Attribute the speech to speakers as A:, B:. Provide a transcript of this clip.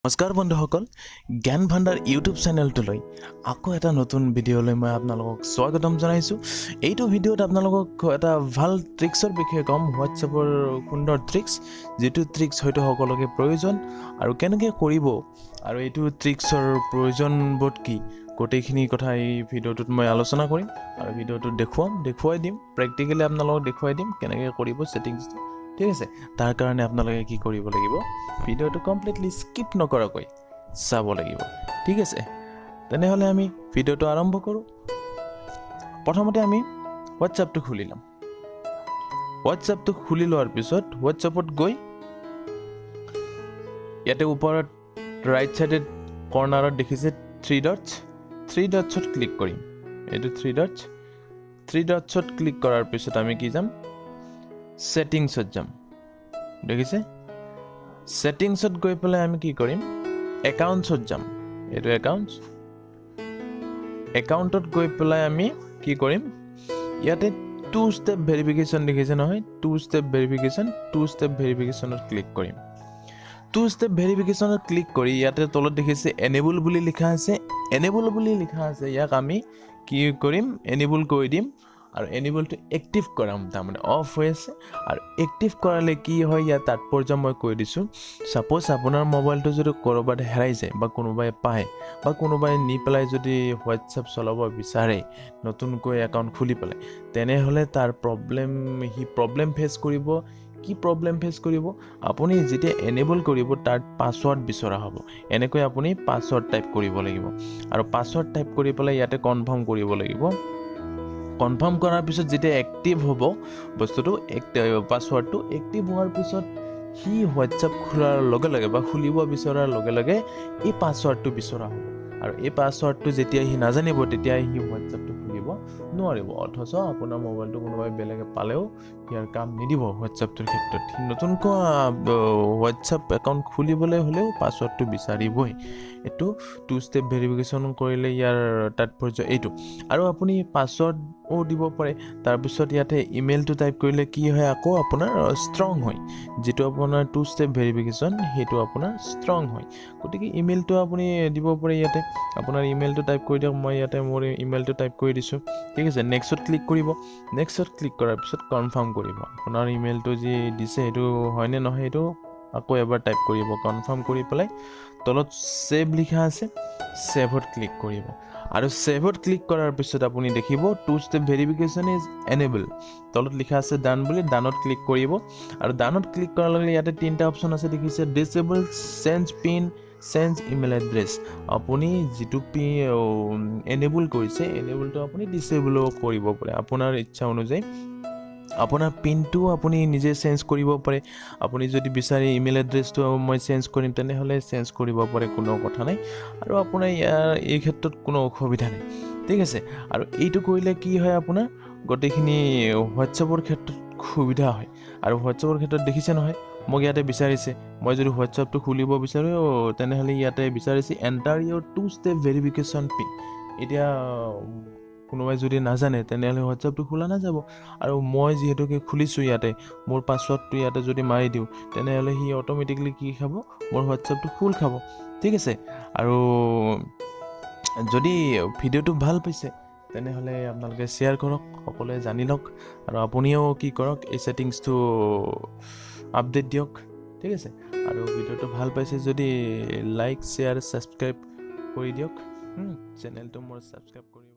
A: নমস্কাৰ বন্ধুসকল, জ্ঞান ভাণ্ডাৰ ইউটিউব চেনেলটোলৈ আকৌ এটা নতুন ভিডিঅ'লৈ মই আপোনালোকক স্বাগতম জনাইছোঁ। এইটো ভিডিঅ'ত আপোনালোকক এটা ভাল ট্ৰিক্সৰ বিষয়ে ক'ম, হোৱাটছএপৰ সুন্দৰ ট্ৰিক্স, যিটো ট্ৰিক্স হয়তো সকলোকে প্ৰয়োজন আৰু কেনেকৈ কৰিব আৰু এইটো ট্ৰিক্সৰ প্ৰয়োজনবোধ কি, গোটেইখিনি কথা এই ভিডিঅ'টোত মই আলোচনা কৰিম আৰু ভিডিঅ'টোত দেখুৱাই দিম, প্ৰেক্টিকেলি আপোনালোকক দেখুৱাই দিম কেনেকৈ কৰিব ছেটিংছটো। ঠিক আছে, তাৰ কাৰণে আপোনালোকে কি কৰিব লাগিব, ভিডিঅ'টো কমপ্লিটলি স্কিপ নকৰাকৈ চাব লাগিব। ঠিক আছে, তেনেহ'লে আমি ভিডিঅ'টো আৰম্ভ কৰোঁ। প্ৰথমতে আমি হোৱাটছএপটো খুলি ল'ম। হোৱাটছএপটো খুলি লোৱাৰ পিছত হোৱাটছএপত গৈ ইয়াতে ওপৰত ৰাইট ছাইডে কৰ্নাৰত দেখিছে থ্ৰী ডটছত ক্লিক কৰিম। এইটো থ্ৰী ডটছত ক্লিক কৰাৰ পিছত আমি কি যাম, ছেটিংছত যাম। দেখিছে, ছেটিংছত গৈ পেলাই আমি কি কৰিম, একাউণ্টছত যাম। এইটো একাউণ্টত গৈ পেলাই আমি কি কৰিম, ইয়াতে টু ষ্টেপ ভেৰিফিকেশ্যন দেখিছে নহয়, টু ষ্টেপ ভেৰিফিকেশ্যনত ক্লিক কৰিম। টু ষ্টেপ ভেৰিফিকেশ্যনত ক্লিক কৰি ইয়াতে তলত দেখিছে এনেবল বুলি লিখা আছে, ইয়াক আমি কি কৰিম, এনেবল কৰি দিম আৰু এনেবলটো এক্টিভ কৰাম। তাৰমানে অফ হৈ আছে আৰু এক্টিভ কৰালে কি হয়, ইয়াৰ তাৎপৰ্য মই কৈ দিছোঁ। ছাপ'জ আপোনাৰ মোবাইলটো যদি ক'ৰবাত হেৰাই যায় বা কোনোবাই পায় বা কোনোবাই নি পেলাই যদি হোৱাটছএপ চলাব বিচাৰে নতুনকৈ একাউণ্ট খুলি পেলাই, তেনেহ'লে তাৰ প্ৰব্লেম ফেচ কৰিব। কি প্ৰব্লেম ফেচ কৰিব, আপুনি যেতিয়া এনেবল কৰিব তাৰ পাছৱৰ্ড বিচৰা হ'ব। এনেকৈ আপুনি পাছৱৰ্ড টাইপ কৰিব লাগিব আৰু পাছৱৰ্ড টাইপ কৰি পেলাই ইয়াতে কনফাৰ্ম কৰিব লাগিব। কনফাৰ্ম কৰাৰ পিছত যেতিয়া এক্টিভ হ'ব বস্তুটো, পাছৱৰ্ডটো এক্টিভ হোৱাৰ পিছত সি হোৱাটছএপ খোলাৰ লগে লগে বা খুলিব বিচৰাৰ লগে লগে এই পাছৱৰ্ডটো বিচৰা হ'ব আৰু এই পাছৱৰ্ডটো যেতিয়া সি নাজানিব তেতিয়া সি হোৱাটছএপটো খুলিব নোৱাৰিব। অথচ আপোনাৰ মোবাইলটো কোনোবাই বেলেগে পালেও ইয়াৰ কাম নিদিব হোৱাটছএপটোৰ ক্ষেত্ৰত। সি নতুনকৈ হোৱাটছএপ একাউণ্ট খুলিবলৈ হ'লেও পাছৱৰ্ডটো বিচাৰিবই। এইটো টু ষ্টেপ ভেৰিফিকেশ্যন কৰিলে ইয়াৰ তাৎপৰ্য এইটো। আৰু আপুনি পাছৱৰ্ডো দিব পাৰে। তাৰপিছত ইয়াতে ইমেইলটো টাইপ কৰিলে কি হয়, আকৌ আপোনাৰ ষ্ট্ৰং হয়। যিটো আপোনাৰ টু ষ্টেপ ভেৰিফিকেশ্যন সেইটো আপোনাৰ ষ্ট্ৰং হয়। গতিকে ইমেইলটো আপুনি দিব পাৰে। ইয়াতে আপোনাৰ ইমেইলটো টাইপ কৰি দিয়ক। মই ইয়াতে মোৰ ইমেইলটো টাইপ কৰি দিছোঁ। ঠিক আছে, নেক্সটত ক্লিক কৰিব। নেক্সটত ক্লিক কৰাৰ পিছত কনফাৰ্ম কৰিব আপোনাৰ ইমেইলটো যি দিছে সেইটো হয়নে নহয়, সেইটো আকৌ এবাৰ টাইপ কৰিব। কনফাৰ্ম কৰি পেলাই তলত ছেভ লিখা আছে, ছেভত ক্লিক কৰিব আৰু ছেভত ক্লিক কৰাৰ পিছত আপুনি দেখিব two step verification is enable. তলত লিখা আছে ডান বুলি, ডানত ক্লিক কৰিব আৰু ডানত ক্লিক কৰাৰ লগে লগে ইয়াতে তিনিটা অপশ্যন আছে দেখিছে, disabled, change pin, change email address. আপুনি যিটো এনেবল কৰিছে, এনেবলটো আপুনি ডিচেবলো কৰিব পাৰে আপোনাৰ ইচ্ছা অনুযায়ী। আপোনাৰ পিনটোও আপুনি নিজে চেঞ্জ কৰিব পাৰে। আপুনি যদি বিচাৰে ইমেইল এড্ৰেছটো মই চেঞ্জ কৰিম, তেনেহ'লে চেঞ্জ কৰিব পাৰে, কোনো কথা নাই। আৰু আপোনাৰ এই ক্ষেত্ৰত কোনো অসুবিধা নাই। ঠিক আছে, আৰু এইটো কৰিলে কি হয়, আপোনাৰ গোটেইখিনি হোৱাটছএপৰ ক্ষেত্ৰত সুবিধা হয়। আৰু হোৱাটছএপৰ ক্ষেত্ৰত দেখিছে নহয়, মোক ইয়াতে বিচাৰিছে, মই যদি হোৱাটছএপটো খুলিব বিচাৰোঁ তেনেহ'লে ইয়াতে বিচাৰিছে এণ্টাৰ ইয়ৰ টু ষ্টেপ ভেৰিফিকেশ্যন পিন। এতিয়া কোনোবাই যদি নাজানে তেনেহ'লে হোৱাটছএপটো খোলা নাযাব। আৰু মই যিহেতুকে খুলিছোঁ ইয়াতে, মোৰ পাছৱৰ্ডটো ইয়াতে যদি মাৰি দিওঁ তেনেহ'লে সি অট'মেটিকলি কি খাব, মোৰ হোৱাটছএপটো খোল খাব। ঠিক আছে, আৰু যদি ভিডিঅ'টো ভাল পাইছে তেনেহ'লে আপোনালোকে শ্বেয়াৰ কৰক, সকলোৱে জানি লওক আৰু আপুনিও কি কৰক, এই ছেটিংছটো আপডেট দিয়ক। ঠিক আছে, আৰু ভিডিঅ'টো ভাল পাইছে যদি লাইক, শ্বেয়াৰ, ছাবস্ক্ৰাইব কৰি দিয়ক। চেনেলটো মোৰ ছাবস্ক্ৰাইব কৰি